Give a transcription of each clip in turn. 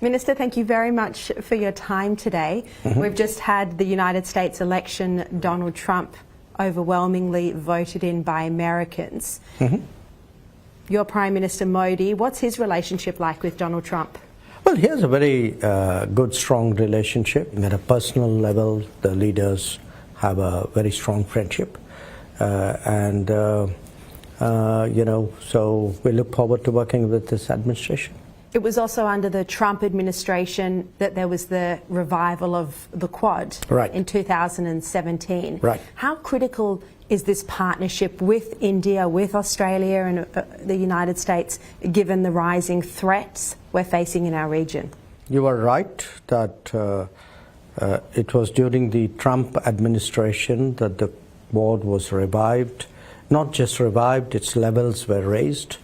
Minister, thank you very much for your time today. We've just had the United States election, Donald Trump overwhelmingly voted in by Americans. Your Prime Minister Modi, what's his relationship like with Donald Trump? Well, he has a very good, strong relationship. At a personal level, the leaders have a very strong friendship. So we look forward to working with this administration. It was also under the Trump administration that there was the revival of the Quad in 2017. Right. How critical is this partnership with India, with Australia and the United States, given the rising threats we're facing in our region? You are right that it was during the Trump administration that the Quad was revived. Not just revived, its levels were raised.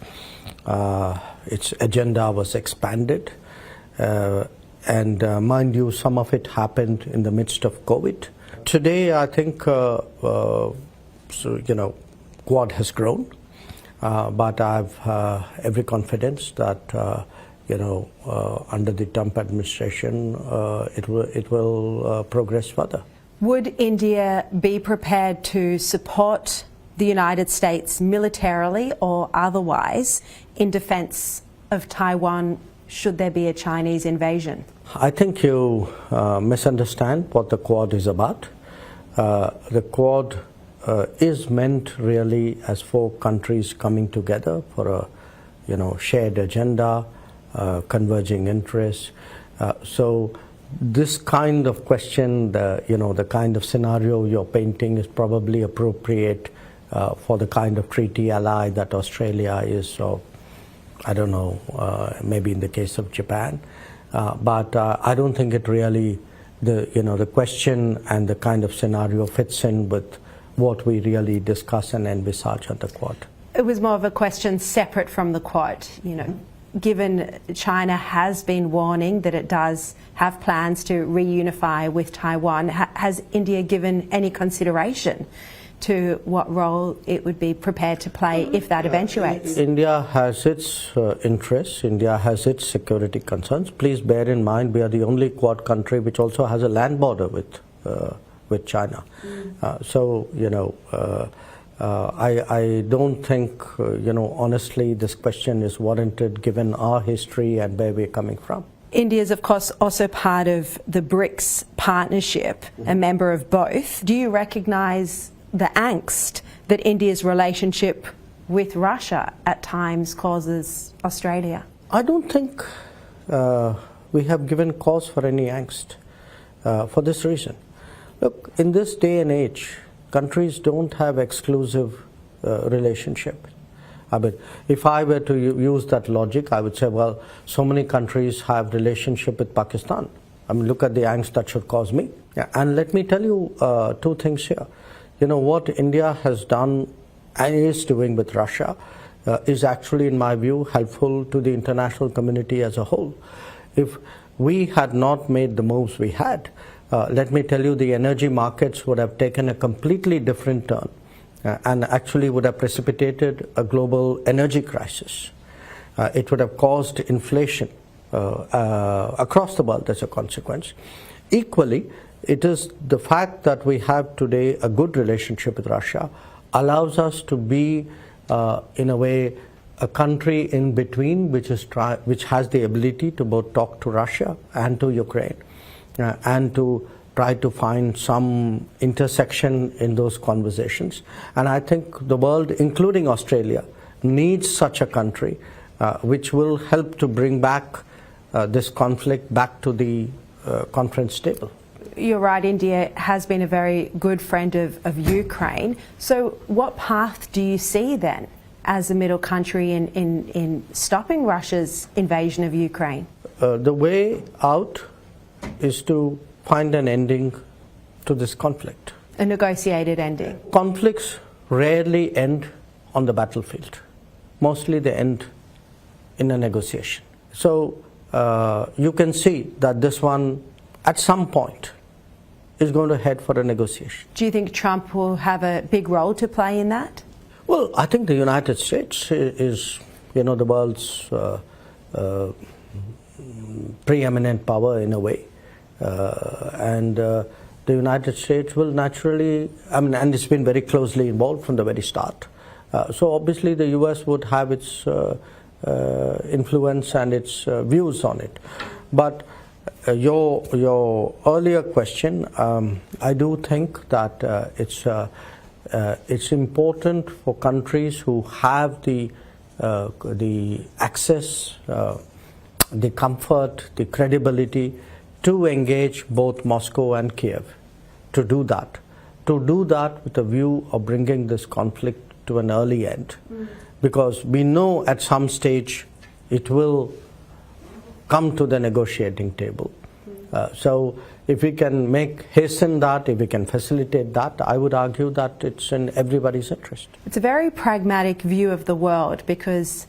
Its agenda was expanded, and mind you, some of it happened in the midst of COVID. Today, I think, Quad has grown, but I have every confidence that, under the Trump administration, it will progress further. Would India be prepared to support the United States militarily or otherwise in defence of Taiwan should there be a Chinese invasion? I think you misunderstand what the Quad is about. The Quad is meant really as four countries coming together for a shared agenda, converging interests. So this kind of question, the kind of scenario you're painting is probably appropriate for the kind of treaty ally that Australia is, or I don't know, maybe in the case of Japan. But I don't think it really, the question and the kind of scenario fits in with what we really discuss and envisage on the Quad. It was more of a question separate from the Quad, given China has been warning that it does have plans to reunify with Taiwan. Has India given any consideration to what role it would be prepared to play if that eventuates? India has its interests. India has its security concerns. Please bear in mind we are the only Quad country which also has a land border with China. I don't think, honestly, this question is warranted given our history and where we're coming from. India is, of course, also part of the BRICS partnership, a member of both. Do you recognise the angst that India's relationship with Russia at times causes Australia? I don't think we have given cause for any angst for this reason. Look, in this day and age, countries don't have exclusive relationship. I mean, if I were to use that logic, I would say, well, so many countries have relationship with Pakistan. I mean, look at the angst that should cause me. Yeah, and let me tell you two things here. What India has done and is doing with Russia is actually, in my view, helpful to the international community as a whole. If we had not made the moves we had, let me tell you, the energy markets would have taken a completely different turn and actually would have precipitated a global energy crisis. It would have caused inflation across the world as a consequence. Equally, it is the fact that we have today a good relationship with Russia allows us to be, in a way, a country in between which has the ability to both talk to Russia and to Ukraine and to try to find some intersection in those conversations. And I think the world, including Australia, needs such a country which will help to bring back this conflict back to the conference table. You're right, India has been a very good friend of Ukraine. So what path do you see then as a middle country in stopping Russia's invasion of Ukraine? The way out is to find an ending to this conflict. A negotiated ending? Conflicts rarely end on the battlefield. Mostly they end in a negotiation. So you can see that this one, at some point, is going to head for a negotiation. Do you think Trump will have a big role to play in that? Well, I think the United States is, the world's preeminent power in a way. And the United States will naturally, and it's been very closely involved from the very start. So obviously the US would have its influence and its views on it. But your earlier question, I do think that it's important for countries who have the access, the comfort, the credibility to engage both Moscow and Kiev, to do that with a view of bringing this conflict to an early end, because we know at some stage it will come to the negotiating table. So if we can hasten that, if we can facilitate that, I would argue that it's in everybody's interest. It's a very pragmatic view of the world, because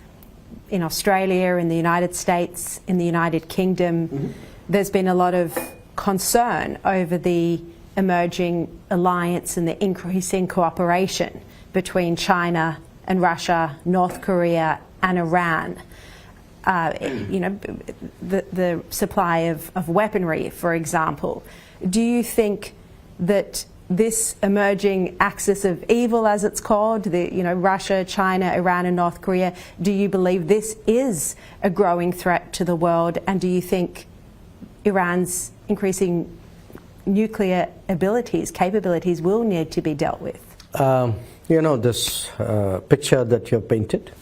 in Australia, in the United States, in the United Kingdom, there's been a lot of concern over the emerging alliance and the increasing cooperation between China and Russia, North Korea and Iran. The supply of weaponry, for example. Do you think that this emerging axis of evil, as it's called, Russia, China, Iran and North Korea, do you believe this is a growing threat to the world? And do you think Iran's increasing nuclear capabilities will need to be dealt with? This picture that you've painted,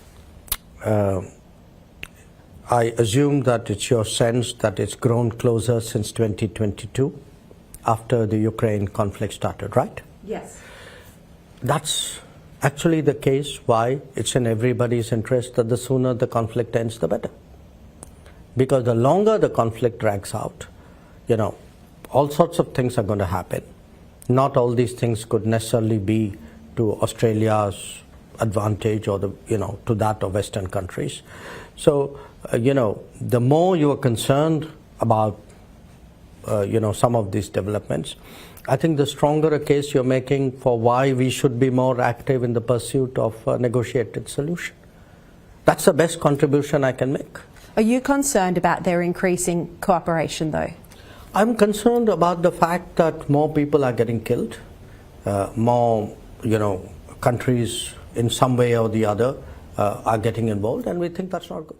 I assume that it's your sense that it's grown closer since 2022, after the Ukraine conflict started, right? Yes. That's actually the case why it's in everybody's interest that the sooner the conflict ends, the better. Because the longer the conflict drags out, all sorts of things are going to happen. Not all these things could necessarily be to Australia's advantage or to that of Western countries. So, the more you are concerned about, some of these developments, I think the stronger a case you're making for why we should be more active in the pursuit of a negotiated solution. That's the best contribution I can make. Are you concerned about their increasing cooperation, though? I'm concerned about the fact that more people are getting killed, more, countries in some way or the other are getting involved, and we think that's not good.